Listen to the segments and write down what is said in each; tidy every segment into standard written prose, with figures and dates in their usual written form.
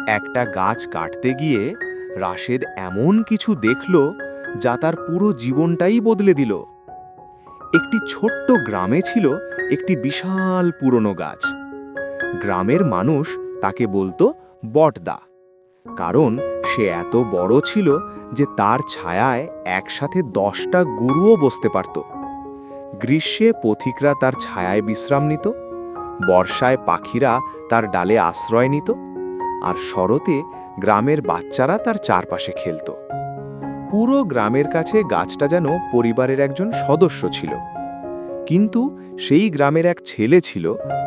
একটা গাছ কাটতে গিয়ে রাশেদ এমন কিছু দেখল যা তার পুরো জীবনটাই বদলে দিল। একটি ছোট্ট গ্রামে ছিল একটি বিশাল পুরনো গাছ। গ্রামের মানুষ তাকে বলতো বটদা, কারণ সে এত বড় ছিল যে তার ছায়ায় একসাথে 10টা গরুও বসতে পারত। গ্রীষ্মে পথিকরা তার ছায়ায় বিশ্রাম নিত, বর্ষায় পাখিরা তার ডালে আশ্রয় নিত, আর শরতে গ্রামের বাচ্চারা তার চারপাশে খেলত। পুরো গ্রামের কাছে গাছটা যেন পরিবারের একজন সদস্য ছিল। কিন্তু সেই গ্রামের এক ছেলে ছিল,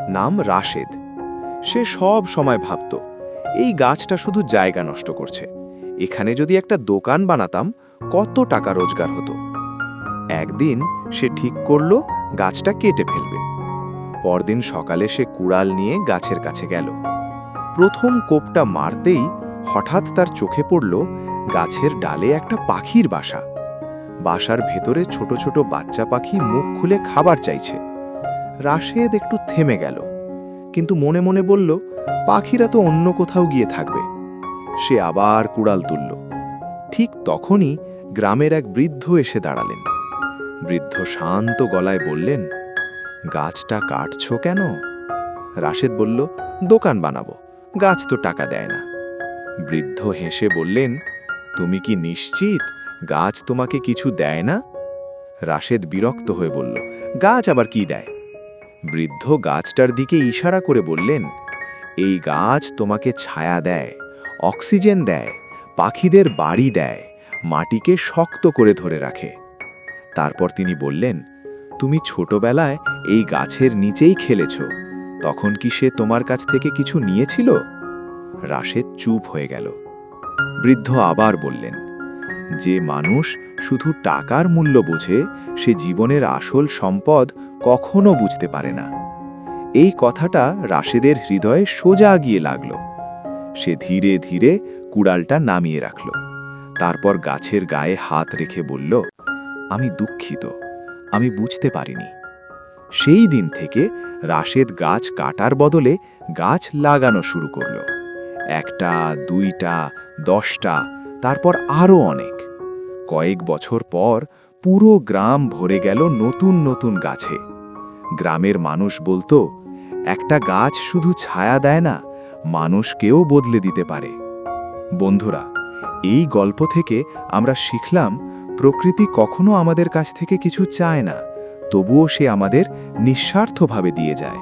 নাম রাশেদ। সে সব সময় ভাবত, এই গাছটা শুধু জায়গা নষ্ট করছে, এখানে যদি একটা দোকান বানাতাম কত টাকা রোজগার হতো। একদিন সে ঠিক করল গাছটা কেটে ফেলবে। পরদিন সকালে সে কুড়াল নিয়ে গাছের কাছে গেল। প্রথম কোপটা মারতেই হঠাৎ তার চোখে পড়ল গাছের ডালে একটা পাখির বাসা। বাসার ভেতরে ছোট ছোট বাচ্চা পাখি মুখ খুলে খাবার চাইছে। রাশেদ একটু থেমে গেল, কিন্তু মনে মনে বলল, পাখিরা তো অন্য কোথাও গিয়ে থাকবে। সে আবার কুড়াল তুলল। ঠিক তখনই গ্রামের এক বৃদ্ধ এসে দাঁড়ালেন। বৃদ্ধ শান্ত গলায় বললেন, গাছটা কাটছো কেন? রাশেদ বলল, দোকান বানাবো, গাছ তো টাকা দেয় না। বৃদ্ধ হেসে বললেন, তুমি কি নিশ্চিত গাছ তোমাকে কিছু দেয় না? রাশেদ বিরক্ত হয়ে বলল, গাছ আবার কি দেয়? বৃদ্ধ গাছটার দিকে ইশারা করে বললেন, এই গাছ তোমাকে ছায়া দেয়, অক্সিজেন দেয়, পাখিদের বাড়ি দেয়, মাটিকে শক্ত করে ধরে রাখে। তারপর তিনি বললেন, তুমি ছোটবেলায় এই গাছের নিচেই খেলেছ, তখন কি সে তোমার কাছ থেকে কিছু নিয়েছিল? রাশেদ চুপ হয়ে গেল। বৃদ্ধ আবার বললেন, যে মানুষ শুধু টাকার মূল্য বোঝে, সে জীবনের আসল সম্পদ কখনো বুঝতে পারে না। এই কথাটা রাশেদের হৃদয়ে সোজা গিয়ে লাগল। সে ধীরে ধীরে কুড়ালটা নামিয়ে রাখল। তারপর গাছের গায়ে হাত রেখে বলল, আমি দুঃখিত, আমি বুঝতে পারিনি। সেই দিন থেকে রাশেদ গাছ কাটার বদলে গাছ লাগানো শুরু করল। 1টা, 2টা, 10টা, তারপর আরও অনেক। কয়েক বছর পর পুরো গ্রাম ভরে গেল নতুন নতুন গাছে। গ্রামের মানুষ বলতো, একটা গাছ শুধু ছায়া দেয় না, মানুষকেও বদলে দিতে পারে। বন্ধুরা, এই গল্প থেকে আমরা শিখলাম, প্রকৃতি কখনো আমাদের কাছ থেকে কিছু চায় না, তবুও সে আমাদের নিঃস্বার্থভাবে দিয়ে যায়।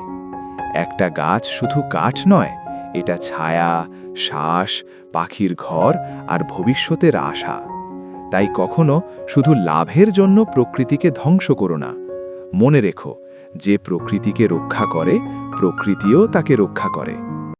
একটা গাছ শুধু কাঠ নয়, এটা ছায়া, শ্বাস, পাখির ঘর আর ভবিষ্যতের আশা। তাই কখনো শুধু লাভের জন্য প্রকৃতিকে ধ্বংস করো না। মনে রেখো, যে প্রকৃতিকে রক্ষা করে, প্রকৃতিও তাকে রক্ষা করে।